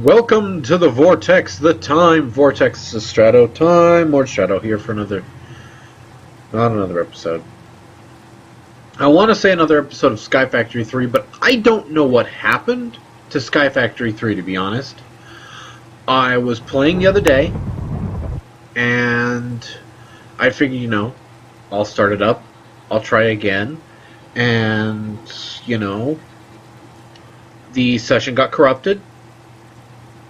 Welcome to the Vortex, the Time Vortex. This is Strato Time, Lord Strato here for not another episode. I want to say another episode of Sky Factory 3, but I don't know what happened to Sky Factory 3, to be honest. I was playing the other day, and I figured, I'll start it up, I'll try again, and, the session got corrupted.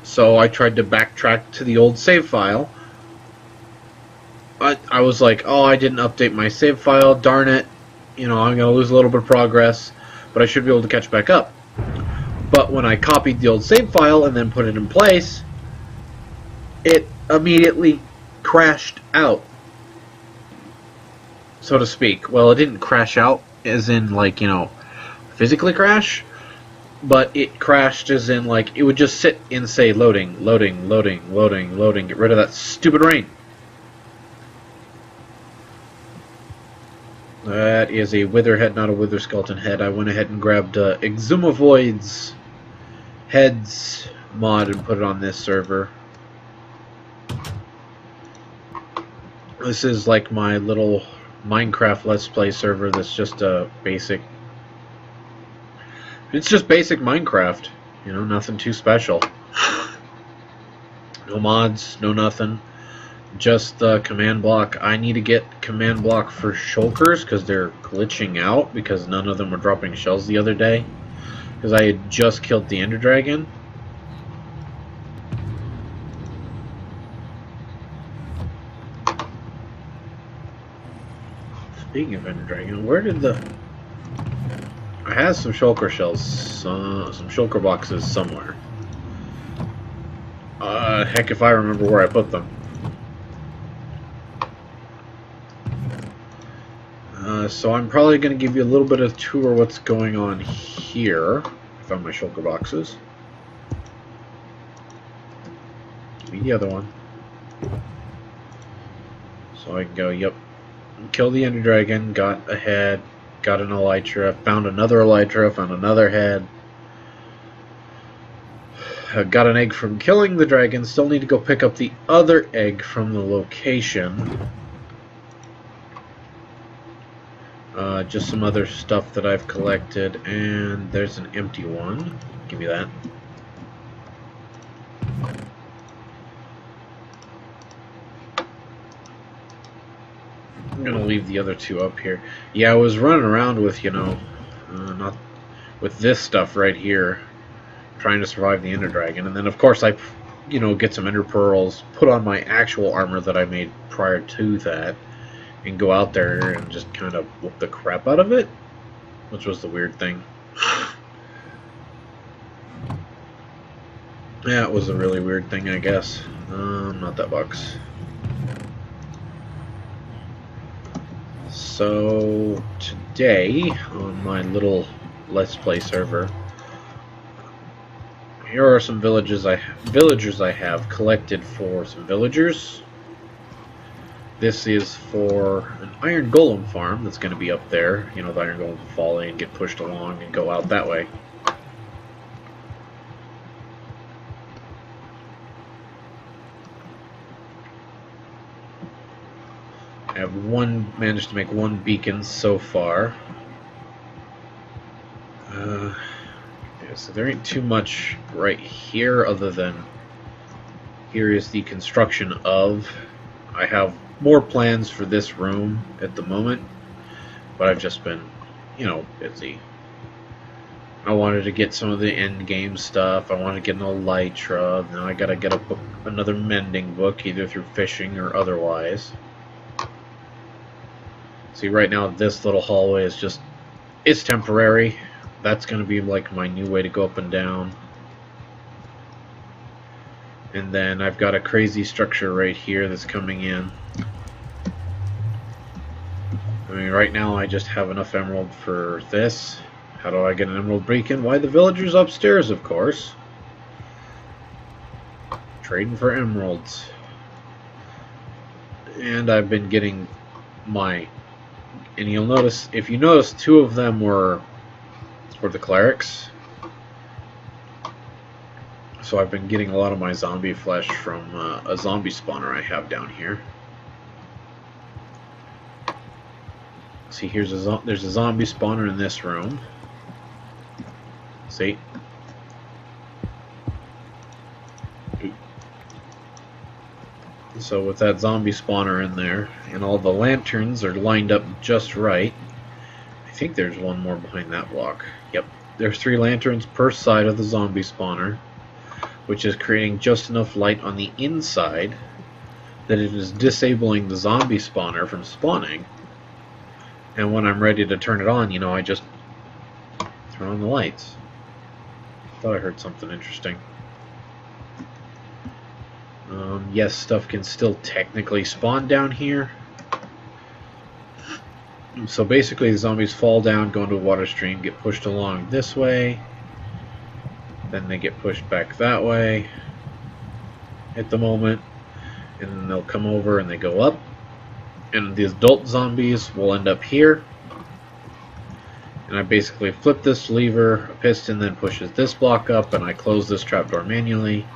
So I tried to backtrack to the old save file. I was like, oh, I didn't update my save file, darn it. I'm going to lose a little bit of progress, but I should be able to catch back up. But when I copied the old save file and then put it in place, it immediately crashed out, so to speak. Well, it didn't crash out as in, physically crash. But it crashed as in, it would just sit and say, loading, loading, loading, loading, loading. Get rid of that stupid rain. That is a wither head, not a wither skeleton head. I went ahead and grabbed Exhumavoid's heads mod and put it on this server. This is like my little Minecraft Let's Play server that's just a basic... It's just basic Minecraft, nothing too special. No mods, no nothing. Just the command block. I need to get command block for shulkers because they're glitching out because none of them were dropping shells the other day. Because I had just killed the Ender Dragon. Speaking of Ender Dragon, where did the... I have some shulker shells, some shulker boxes somewhere. Heck if I remember where I put them. So I'm probably going to give you a little bit of a tour of what's going on here. I found my shulker boxes. Give me the other one. So I can go, yep. Kill the Ender Dragon, got a head. Got an elytra, found another elytra, found another head. Got an egg from killing the dragon. Still need to go pick up the other egg from the location. Just some other stuff that I've collected. And there's an empty one. Give me that. I'm gonna leave the other two up here. Yeah, I was running around with, not with this stuff right here, trying to survive the Ender Dragon, and then of course I, get some Ender Pearls, put on my actual armor that I made prior to that, and go out there and just kind of whoop the crap out of it, which was the weird thing. Yeah, it was a really weird thing, I guess. Not that box. So today on my little Let's Play server, here are some villagers I have collected for some villagers. This is for an iron golem farm that's going to be up there. The iron golem will fall in, get pushed along, and go out that way. I have managed to make one beacon so far. Yeah, so there ain't too much right here other than here is the construction of. I have more plans for this room at the moment, but I've just been, busy. I wanted to get some of the end game stuff. I want to get an elytra. Now I gotta get another mending book, either through fishing or otherwise. See, right now this little hallway is just, it's temporary. That's going to be like my new way to go up and down. And then I've got a crazy structure right here that's coming in. I mean, right now I just have enough emerald for this. How do I get an emerald beacon? Why, the villagers upstairs, of course. Trading for emeralds. And I've been getting my... And you'll notice, if you notice, two of them were the clerics. So I've been getting a lot of my zombie flesh from a zombie spawner I have down here. See, there's a zombie spawner in this room. See? So with that zombie spawner in there, and all the lanterns are lined up just right. I think there's one more behind that block. Yep. There's 3 lanterns per side of the zombie spawner, which is creating just enough light on the inside that it is disabling the zombie spawner from spawning. And when I'm ready to turn it on, you know, I just turn on the lights. Thought I heard something interesting. Yes, stuff can still technically spawn down here. So basically the zombies fall down, go into a water stream, get pushed along this way. Then they get pushed back that way at the moment. And then they'll come over and they go up. And the adult zombies will end up here. And I basically flip this lever, a piston then pushes this block up, and I close this trapdoor manually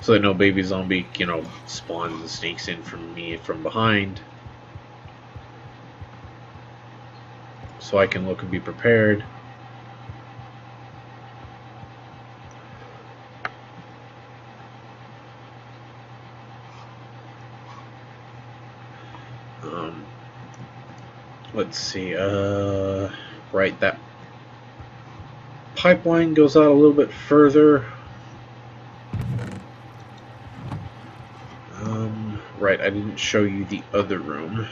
so that no baby zombie, you know, spawns and sneaks in from me from behind. So I can look and be prepared. Let's see, right, that pipeline goes out a little bit further. Right, I didn't show you the other room.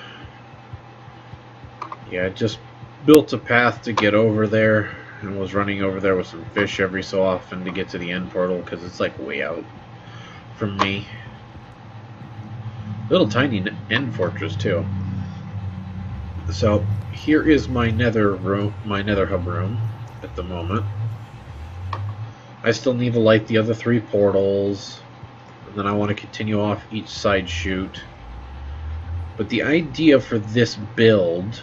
Yeah, I just built a path to get over there and was running over there with some fish every so often to get to the end portal because it's like way out from me. Little tiny end fortress too. So here is my nether room, my nether hub room at the moment. I still need to light the other 3 portals, and then I want to continue off each side chute. But the idea for this build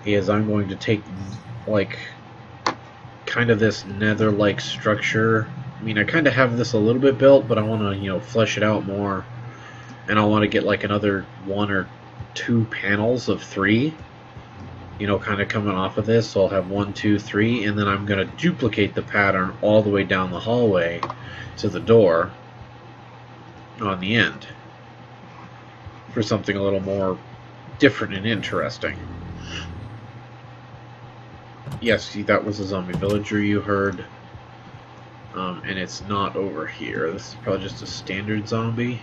is I'm going to take like kind of this nether-like structure. I mean, I kind of have this a little bit built, but I want to, you know, flesh it out more, and I want to get like another 1 or 2 panels of 3, you know, kind of coming off of this. So I'll have 1, 2, 3, and then I'm going to duplicate the pattern all the way down the hallway to the door on the end for something a little more different and interesting. Yes, see, that was a zombie villager you heard, and it's not over here. This is probably just a standard zombie.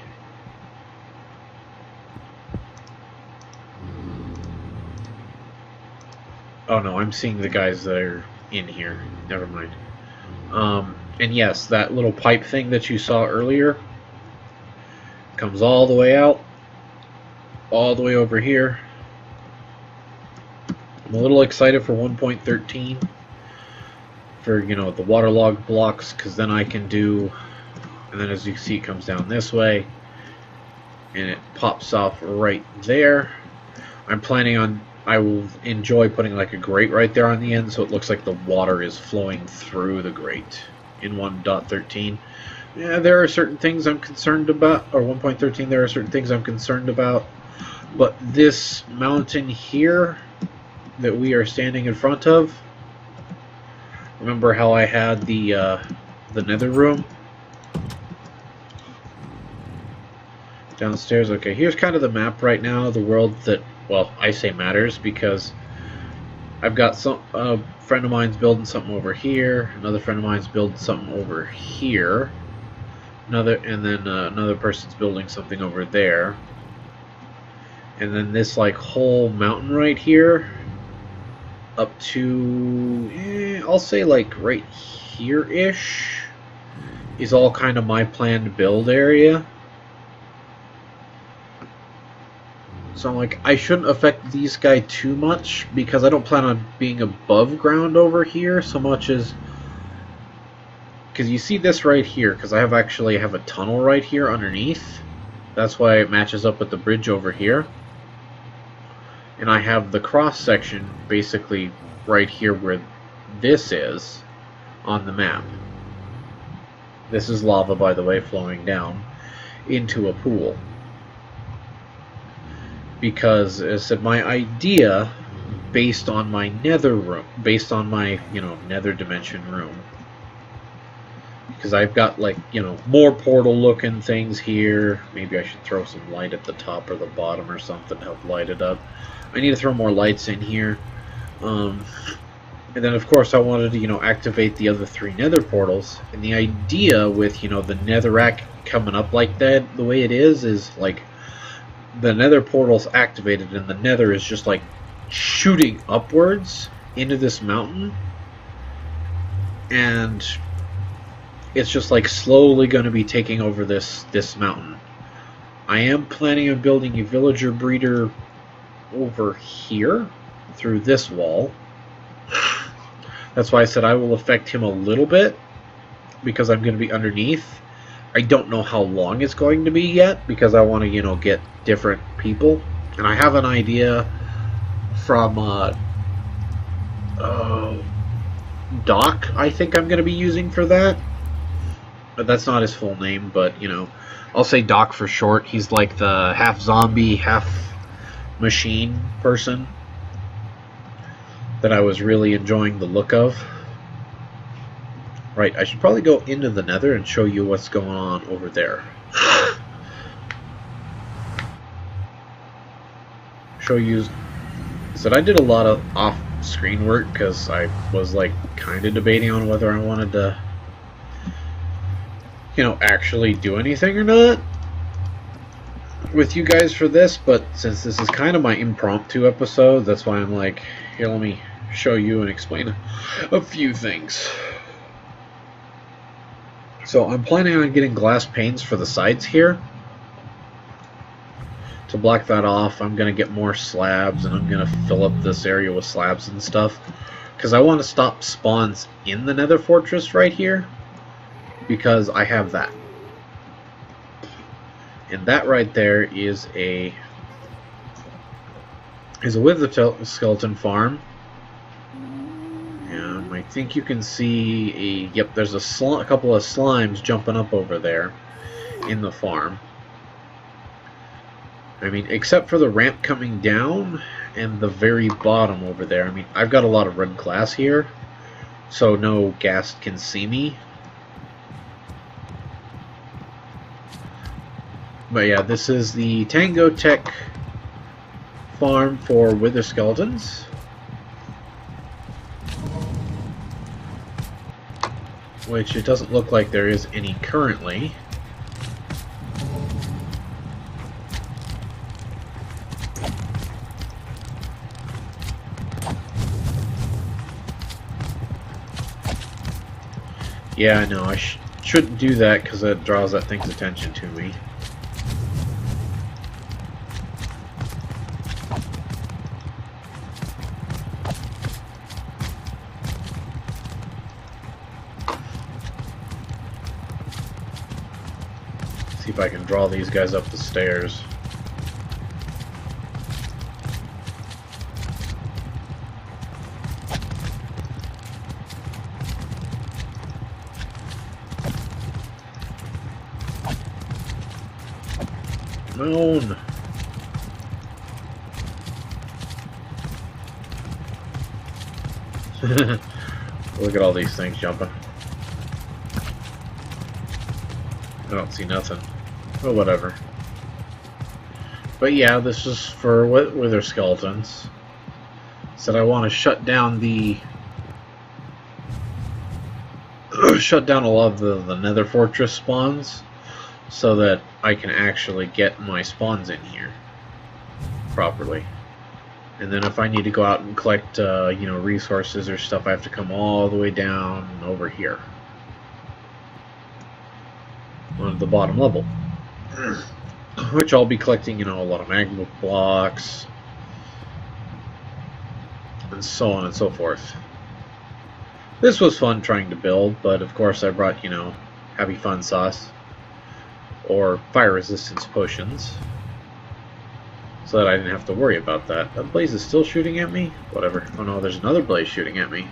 Oh no, I'm seeing the guys that are in here. Never mind. And yes, that little pipe thing that you saw earlier comes all the way out, all the way over here. I'm a little excited for 1.13 for, you know, the waterlogged blocks, because then I can do, and then as you see it comes down this way and it pops off right there. I'm planning on, I will enjoy putting like a grate right there on the end so it looks like the water is flowing through the grate in 1.13. Yeah, there are certain things I'm concerned about, or 1.13, there are certain things I'm concerned about, but this mountain here that we are standing in front of, remember how I had the nether room downstairs? Okay, here's kind of the map right now, the world that, well, I say matters because I've got some friend of mine's building something over here, another friend of mine's building something over here, another person's building something over there, and then this like whole mountain right here up to I'll say like right here-ish is all kind of my planned build area. So I'm like, I shouldn't affect these guys too much because I don't plan on being above ground over here so much as, because you see this right here, because I have a tunnel right here underneath. That's why it matches up with the bridge over here. And I have the cross section basically right here where this is on the map. This is lava, by the way, flowing down into a pool. Because, as I said, my idea, based on my nether room, based on my, nether dimension room, because I've got, like, more portal looking things here. Maybe I should throw some light at the top or the bottom or something to help light it up. I need to throw more lights in here. And then, of course, I wanted to, activate the other 3 nether portals. And the idea with, the netherrack coming up like that, the way it is like, the nether portal's activated and the nether is just, like, shooting upwards into this mountain. And it's just, like, slowly going to be taking over this mountain. I am planning on building a villager breeder over here through this wall. That's why I said I will affect him a little bit, because I'm going to be underneath. I don't know how long it's going to be yet, because I want to, get different people. And I have an idea from Doc, I think I'm going to be using for that. But that's not his full name, but, I'll say Doc for short. He's like the half zombie, half machine person that I was really enjoying the look of. Right, I should probably go into the nether and show you what's going on over there. Show you... So I did a lot of off-screen work because I was, like, kind of debating on whether I wanted to, actually do anything or not with you guys for this. But since this is kind of my impromptu episode, that's why I'm like, here, let me show you and explain a few things. So I'm planning on getting glass panes for the sides here. To block that off, I'm going to get more slabs, and I'm going to fill up this area with slabs and stuff. Because I want to stop spawns in the nether fortress right here. Because I have that. And that right there is a wither skeleton farm. I think you can see there's a couple of slimes jumping up over there in the farm. I mean, except for the ramp coming down and the very bottom over there. I mean, I've got a lot of red glass here, so no ghast can see me. But yeah, this is the Tango Tech farm for wither skeletons. Which it doesn't look like there is any currently. Yeah, I know. I shouldn't do that because that draws that thing's attention to me. See if I can draw these guys up the stairs. Moon. Look at all these things jumping. I don't see nothing. But whatever. But yeah, this is for wither skeletons. Said I want to shut down the shut down a lot of the nether fortress spawns, so that I can actually get my spawns in here properly. And then if I need to go out and collect, resources or stuff, I have to come all the way down over here on the bottom level, which I'll be collecting, a lot of magma blocks and so on and so forth. This was fun trying to build, but of course I brought, Happy Fun Sauce or fire resistance potions, so that I didn't have to worry about that. That blaze is still shooting at me? Whatever. Oh no, there's another blaze shooting at me.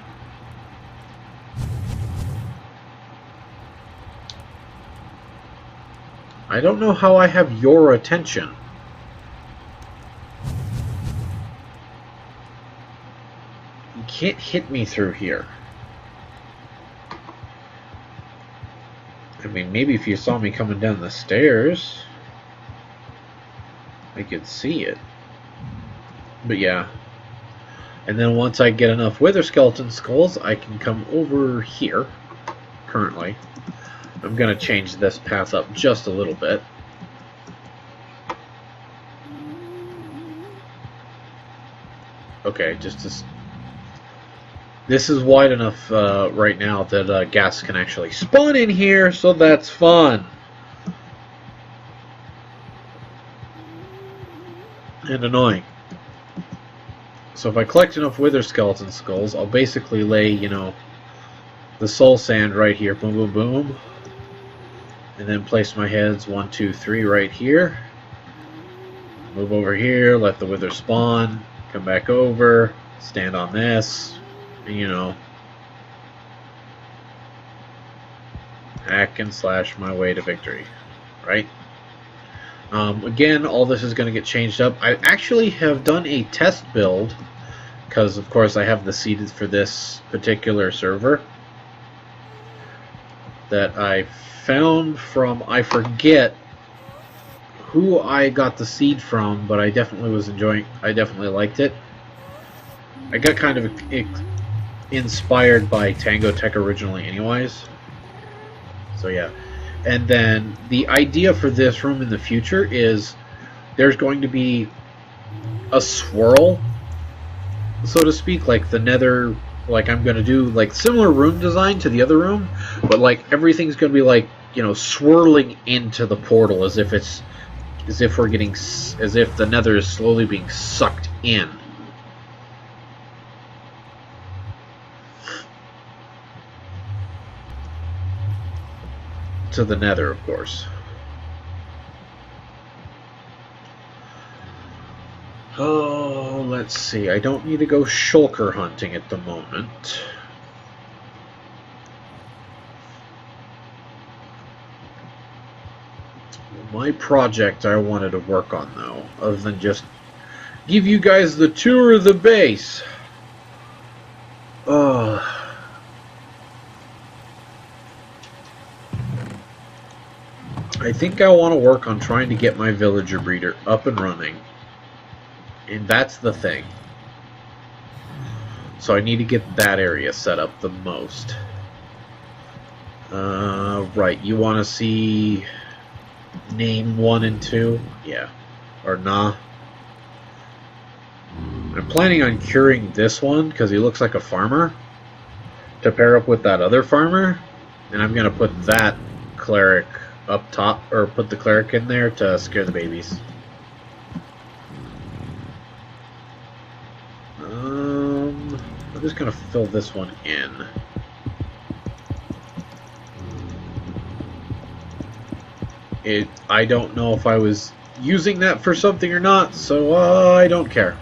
I don't know how I have your attention. You can't hit me through here. I mean, maybe if you saw me coming down the stairs, I could see it. But yeah. And then once I get enough Wither Skeleton Skulls, I can come over here, currently. I'm going to change this path up just a little bit. Okay, just as... This is wide enough right now that gas can actually spawn in here, so that's fun. And annoying. So if I collect enough Wither Skeleton Skulls, I'll basically lay, you know, the soul sand right here, boom, boom, boom. And then place my heads 1, 2, 3 right here. Move over here, let the wither spawn, come back over, stand on this, and, you know, hack and slash my way to victory, right? Again, all this is going to get changed up. I actually have done a test build, because of course I have the seed for this particular server, that I found from, I forget who I got the seed from, but I definitely liked it. I got kind of inspired by Tango Tech originally anyways. So yeah. And then the idea for this room in the future is there's going to be a swirl, so to speak, like the nether, like I'm going to do like similar room design to the other room, but like everything's going to be like, you know, swirling into the portal as if the nether is slowly being sucked in. To the nether, of course. Oh, let's see. I don't need to go shulker hunting at the moment. My project I wanted to work on, though, other than just give you guys the tour of the base. I think I want to work on trying to get my villager breeder up and running. And that's the thing. So I need to get that area set up the most. Right, you want to see name 1 and 2? Yeah. Or nah. I'm planning on curing this one because he looks like a farmer to pair up with that other farmer. And I'm going to put that cleric up top, or put the cleric in there to scare the babies. I'm just gonna fill this one in. I don't know if I was using that for something or not, so I don't care.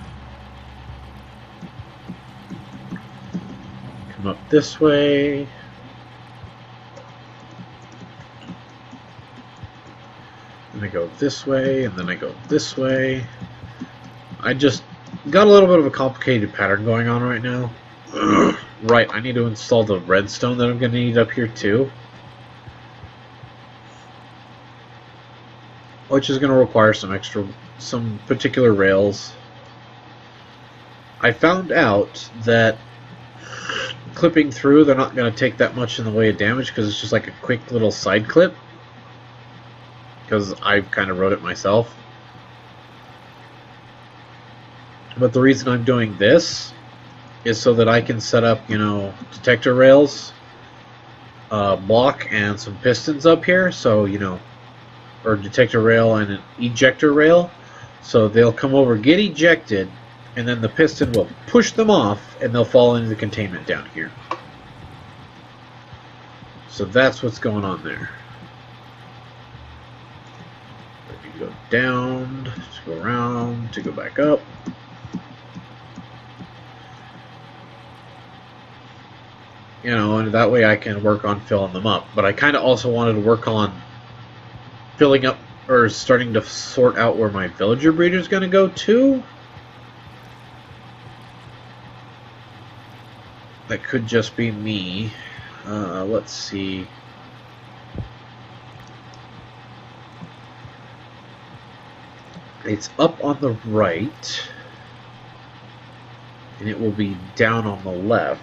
Come up this way. And I go this way, and then I go this way. I just got a little bit of a complicated pattern going on right now. Right, I need to install the redstone that I'm going to need up here too. Which is going to require some particular rails. I found out that clipping through, they're not going to take that much in the way of damage because it's just like a quick little side clip. Because I kind of wrote it myself. But the reason I'm doing this is so that I can set up, you know, detector rails, block, and some pistons up here. So, you know, or detector rail and an ejector rail. So they'll come over, get ejected, and then the piston will push them off, and they'll fall into the containment down here. So that's what's going on there. Go down, to go around, to go back up. You know, and that way I can work on filling them up. But I kind of also wanted to work on filling up or starting to sort out where my villager breeder is going to go to. That could just be me. Let's see. It's up on the right, and it will be down on the left.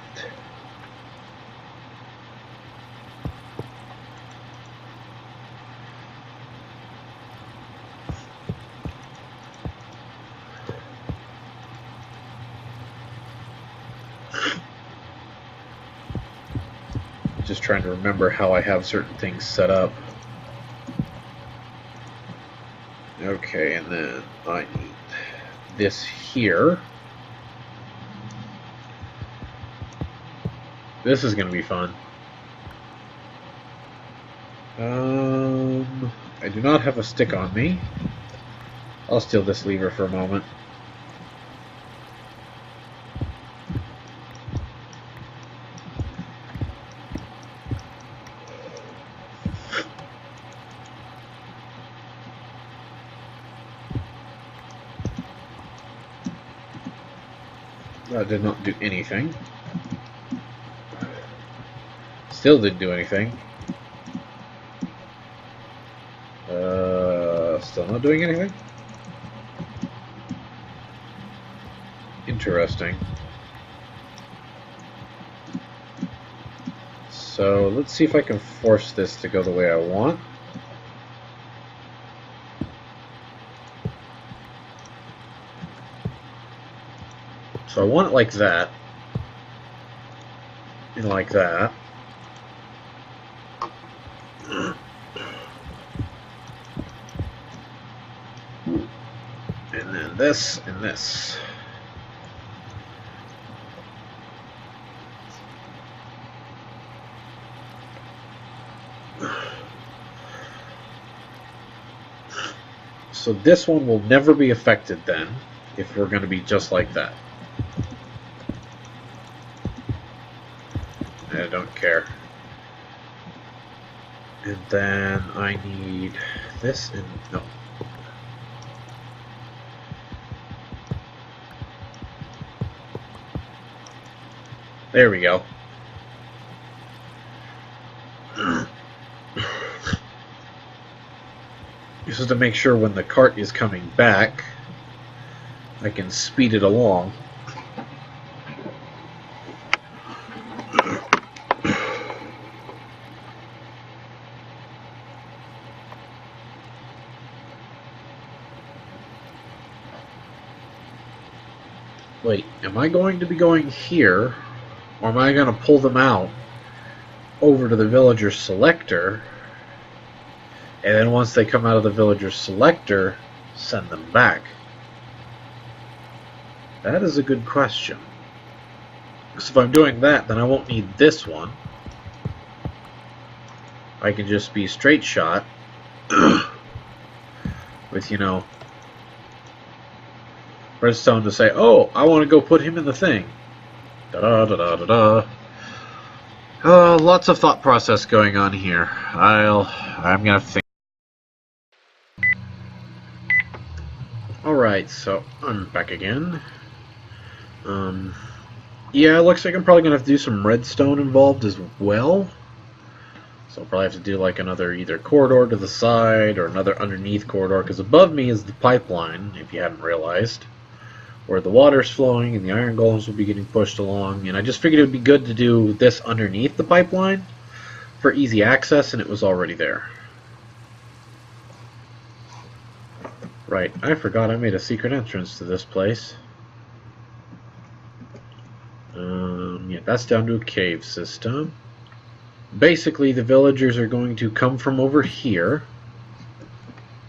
Just trying to remember how I have certain things set up. Okay, and then I need this here. This is going to be fun. I do not have a stick on me. I'll steal this lever for a moment. That did not do anything. Still didn't do anything. Still not doing anything? Interesting. So let's see if I can force this to go the way I want. So I want it like that, and like that. And then this and this. So this one will never be affected then, if we're going to be just like that. I don't care. And then I need this and no. There we go. This is to make sure when the cart is coming back, I can speed it along. Wait, am I going to be going here, or am I going to pull them out over to the villager selector, and then once they come out of the villager selector, send them back? That is a good question. Because if I'm doing that, then I won't need this one. I can just be straight shot with, you know, redstone to say, oh, I want to go put him in the thing. Da-da-da-da-da-da. Lots of thought process going on here. I'm going to think. Alright, so I'm back again. Yeah, it looks like I'm probably going to have to do some redstone involved as well. So I'll probably have to do like another either corridor to the side or another underneath corridor, because above me is the pipeline, if you hadn't realized, where the water's flowing and the iron golems will be getting pushed along. And I just figured it would be good to do this underneath the pipeline for easy access, and it was already there. Right, I forgot I made a secret entrance to this place. Yeah, that's down to a cave system. Basically, the villagers are going to come from over here.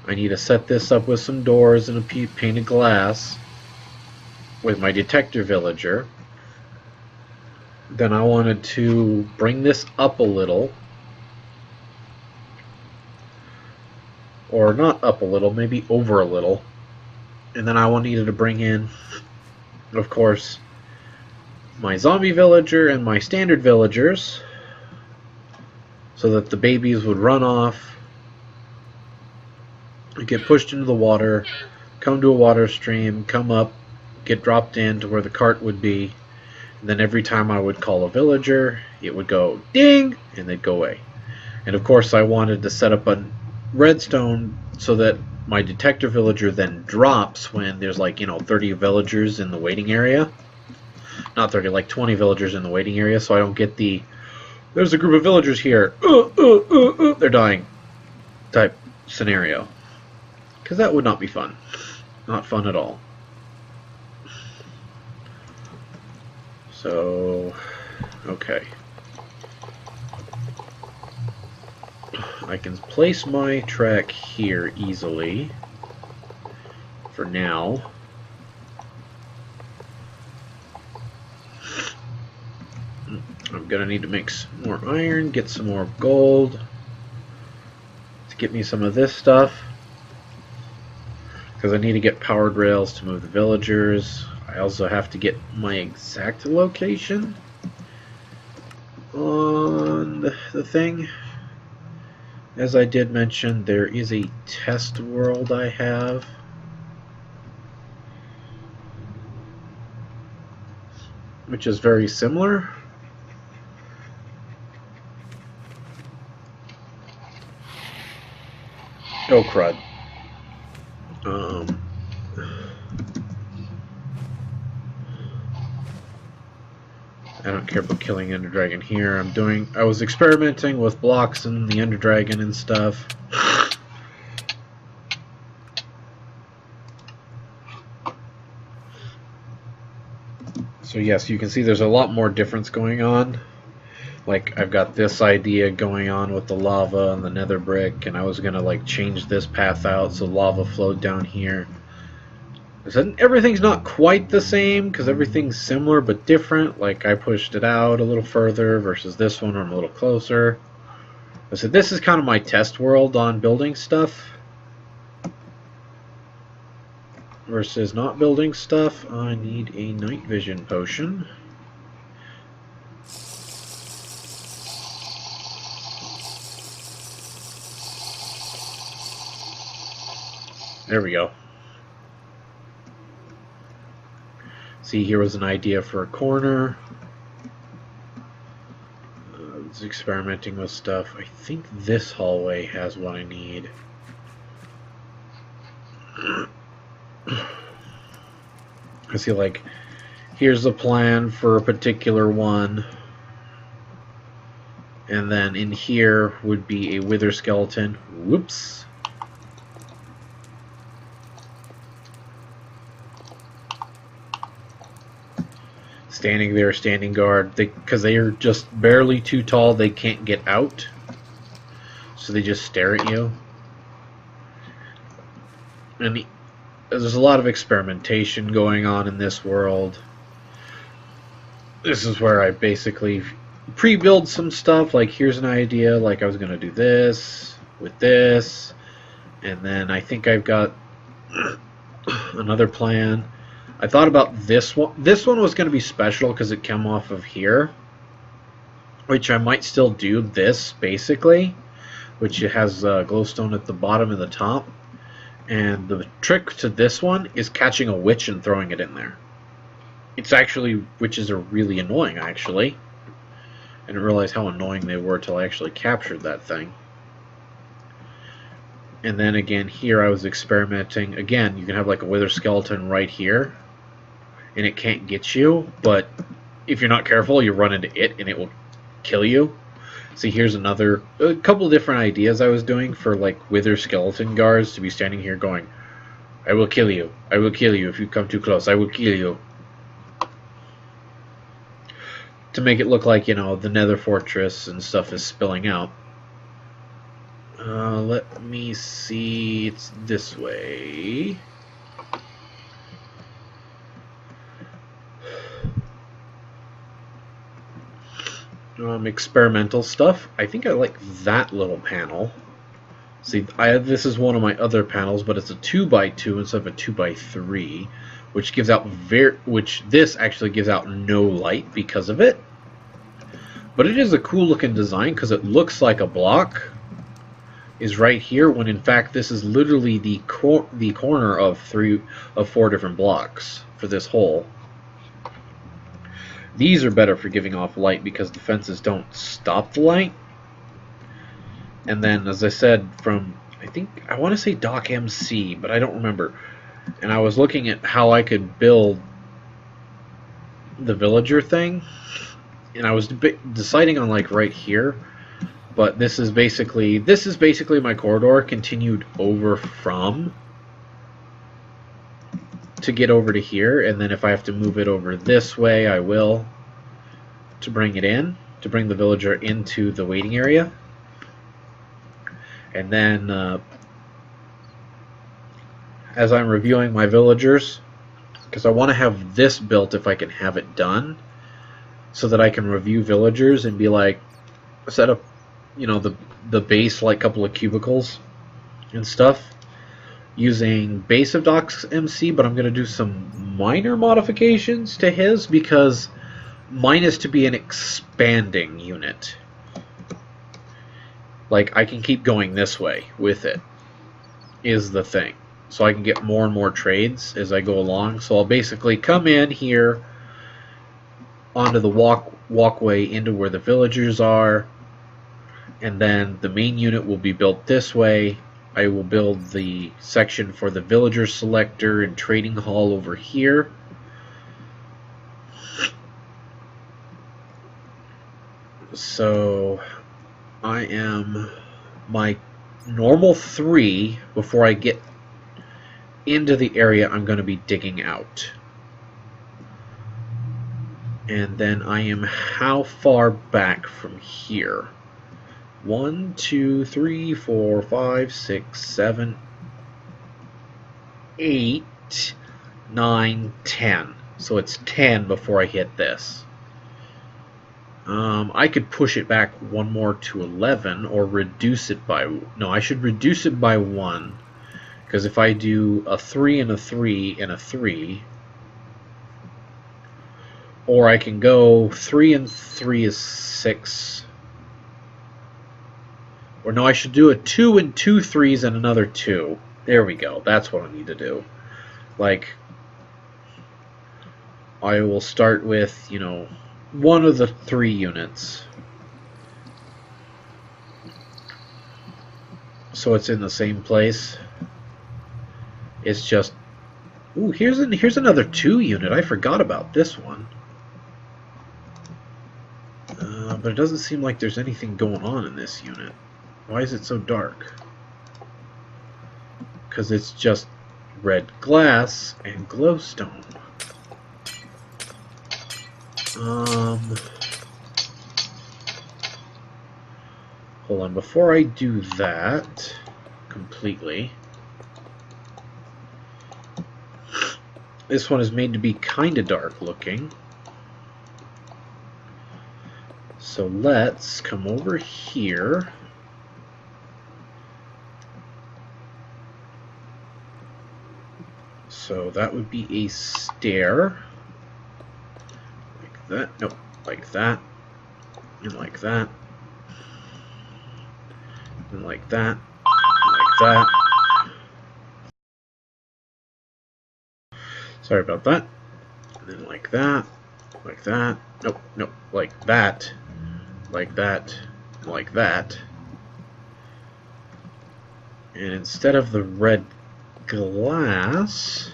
I need to set this up with some doors and a painted glass with my detector villager. Then I wanted to bring this up a little. Or not up a little, maybe over a little. And then I needed to bring in, of course, my zombie villager and my standard villagers, so that the babies would run off get pushed into the water, come to a water stream, come up, get dropped in to where the cart would be, and then every time I would call a villager, it would go ding, and they'd go away. And of course I wanted to set up a redstone so that my detector villager then drops when there's like, 30 villagers in the waiting area. Not 30, like 20 villagers in the waiting area, so I don't get the, there's a group of villagers here, they're dying type scenario. Because that would not be fun. Not fun at all. So, okay. I can place my track here easily for now. I'm gonna need to make some more iron, get some more gold to get me some of this stuff, because I need to get powered rails to move the villagers. I also have to get my exact location on the thing. As I did mention, there is a test world I have. Which is very similar. Oh crud. I don't care about killing Ender Dragon here. I was experimenting with blocks and the Ender Dragon and stuff. So yes, you can see there's a lot more difference going on. Like, I've got this idea going on with the lava and the nether brick, and I was gonna like change this path out so lava flowed down here. Everything's not quite the same, because everything's similar but different. Like, I pushed it out a little further versus this one, or I'm a little closer. So this is kind of my test world on building stuff versus not building stuff. I need a night vision potion. There we go. See, here was an idea for a corner. I was experimenting with stuff. I think this hallway has what I need. I see, like, here's a plan for a particular one. And then in here would be a wither skeleton. Whoops. Standing there, standing guard, because they are just barely too tall, they can't get out, so they just stare at you. And there's a lot of experimentation going on in this world. This is where I basically pre-build some stuff, like here's an idea, like I was going to do this with this, and then I think I've got another plan. I thought about this one. This one was going to be special because it came off of here, which I might still do this, basically, which it has glowstone at the bottom and the top. And the trick to this one is catching a witch and throwing it in there. It's actually, witches are really annoying, actually. I didn't realize how annoying they were until I actually captured that thing. And then again, here I was experimenting. Again, you can have like a wither skeleton right here, and it can't get you, but if you're not careful, you run into it and it will kill you. See, here's a couple different ideas I was doing for like wither skeleton guards to be standing here going, I will kill you. I will kill you if you come too close. I will kill you. To make it look like, the nether fortress and stuff is spilling out. Let me see. It's this way. Experimental stuff. I think I like that little panel. See, this is one of my other panels, but it's a 2x2 instead of a 2x3, which gives out this actually gives out no light because of it. But it is a cool looking design because it looks like a block, is right here, when in fact this is literally the corner of 4 different blocks for this hole. These are better for giving off light because the fences don't stop the light. And then, as I said, from, I want to say Doc MC, but I don't remember. And I was looking at how I could build the villager thing, and I was deciding on like right here. But this is basically my corridor continued over from to get over to here, and then if I have to move it over this way, I will, to bring it in, to bring the villager into the waiting area. And then as I'm reviewing my villagers, because I want to have this built if I can have it done, so that I can review villagers and be like, set up, you know, the base, like couple of cubicles and stuff, using base of Doc's MC, but I'm going to do some minor modifications to his, because mine is to be an expanding unit. Like, I can keep going this way with it, is the thing. So I can get more and more trades as I go along. So I'll basically come in here onto the walkway into where the villagers are, and then the main unit will be built this way. I will build the section for the villager selector and trading hall over here. So I am my normal 3 before I get into the area I'm going to be digging out. And then I am how far back from here? 1, 2, 3, 4, 5, 6, 7, 8, 9, 10. So it's 10 before I hit this. I could push it back one more to 11, or reduce it by... No, I should reduce it by 1. Because if I do a 3 and a 3 and a 3... Or I can go 3 and 3 is 6... Or no, I should do a 2 and 2 3s and another 2. There we go. That's what I need to do. Like, I will start with, you know, one of the 3 units. So it's in the same place. It's just... Ooh, here's another 2 unit. I forgot about this one. But it doesn't seem like there's anything going on in this unit. Why is it so dark? Because it's just red glass and glowstone. Hold on, before I do that completely, this one is made to be kind of dark looking. So let's come over here. So that would be a stair. Like that. Nope. Like that. And like that. And like that. And like that. Sorry about that. And then like that. Like that. Nope. Nope. Like that. Like that. And like that. And instead of the red glass,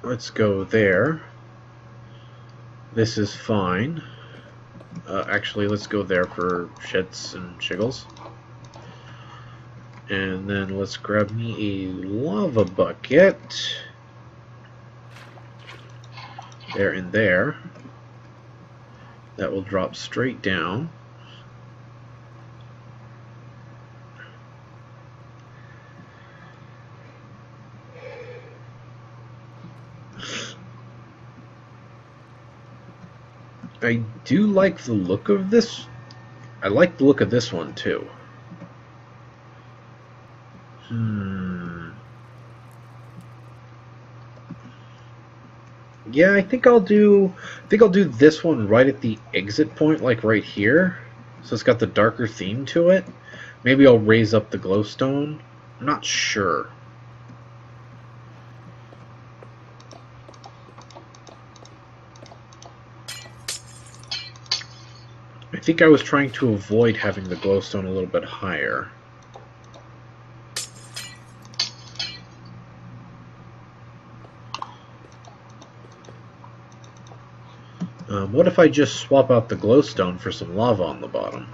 let's go there. This is fine. Actually, let's go there for shits and shiggles. And then let's grab me a lava bucket. There and there. That will drop straight down. I do like the look of this. I like the look of this one too. Yeah, I think I'll do this one right at the exit point, like right here. So it's got the darker theme to it. Maybe I'll raise up the glowstone. I'm not sure. I think I was trying to avoid having the glowstone a little bit higher. What if I just swap out the glowstone for some lava on the bottom?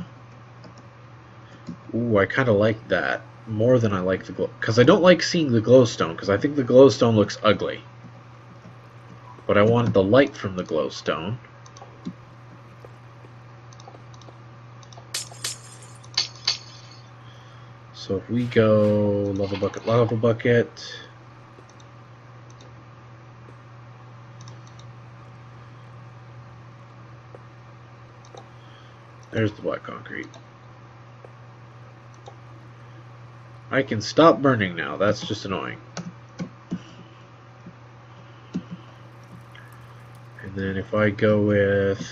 Ooh, I kind of like that more than I like the glow, because I don't like seeing the glowstone, because I think the glowstone looks ugly. But I wanted the light from the glowstone. So if we go lava bucket, lava bucket. There's the black concrete. I can stop burning now. That's just annoying. And then if I go with...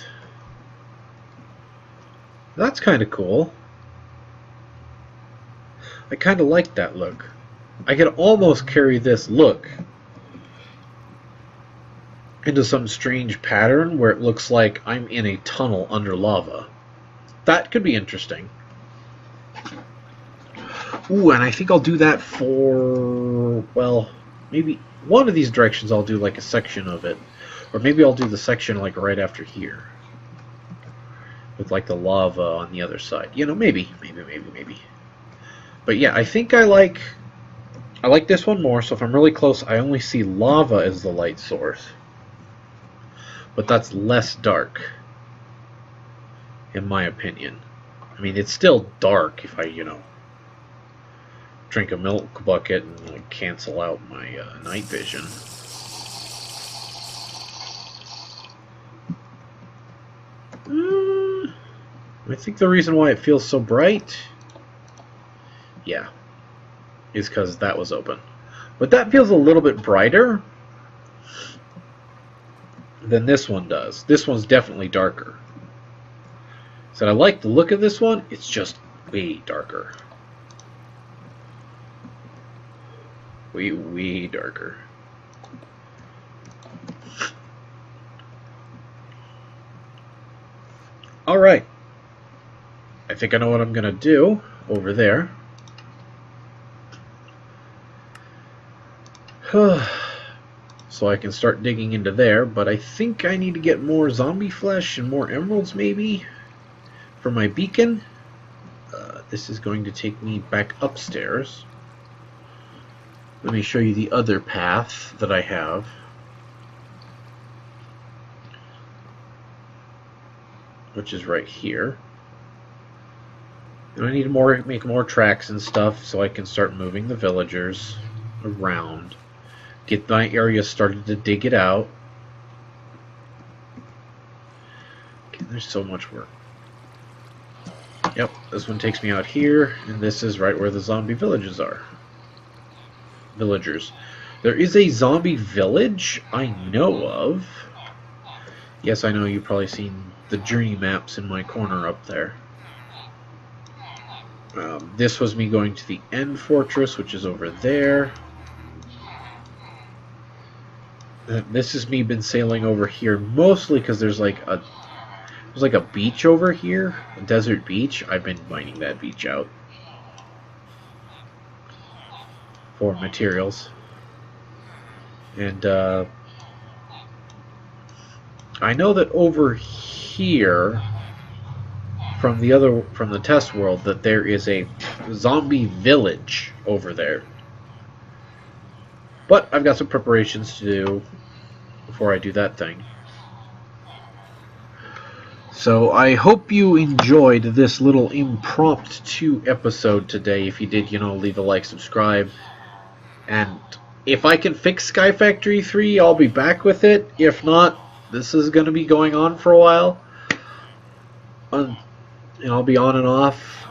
That's kind of cool. I kind of like that look. I could almost carry this look into some strange pattern where it looks like I'm in a tunnel under lava. That could be interesting. Ooh, and I think I'll do that for, well, maybe one of these directions I'll do like a section of it. Or maybe I'll do the section like right after here. With like the lava on the other side. You know, maybe. But yeah, I think I like this one more, so if I'm really close, I only see lava as the light source. But that's less dark, in my opinion. I mean, it's still dark if I, you know, drink a milk bucket and like, cancel out my night vision. I think the reason why it feels so bright, yeah, is because that was open. But that feels a little bit brighter than this one does. This one's definitely darker. So I like the look of this one, it's just way darker. Way darker. Alright. I think I know what I'm going to do over there. So I can start digging into there, but I think I need to get more zombie flesh and more emeralds maybe for my beacon. This is going to take me back upstairs. Let me show you the other path that I have. Which is right here. And I need to make more tracks and stuff so I can start moving the villagers around. Get my area started to dig it out. Okay, there's so much work. Yep, this one takes me out here, and this is right where the zombie villages are. Villagers. There is a zombie village I know of. Yes, I know you've probably seen the journey maps in my corner up there. This was me going to the End Fortress, which is over there. This is me been sailing over here mostly because there's like a beach over here, a desert beach. I've been mining that beach out for materials, and I know that over here from the test world that there is a zombie village over there. But I've got some preparations to do before I do that thing. So I hope you enjoyed this little impromptu episode today. If you did, you know, leave a like, subscribe. And if I can fix Sky Factory 3, I'll be back with it. If not, this is going to be going on for a while. And I'll be on and off.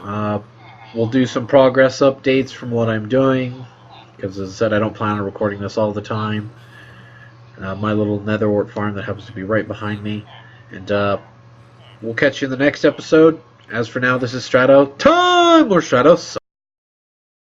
We'll do some progress updates from what I'm doing. Because as I said, I don't plan on recording this all the time. my little netherwort farm that happens to be right behind me. And we'll catch you in the next episode. As for now, this is Strato Time, or Strato Sign.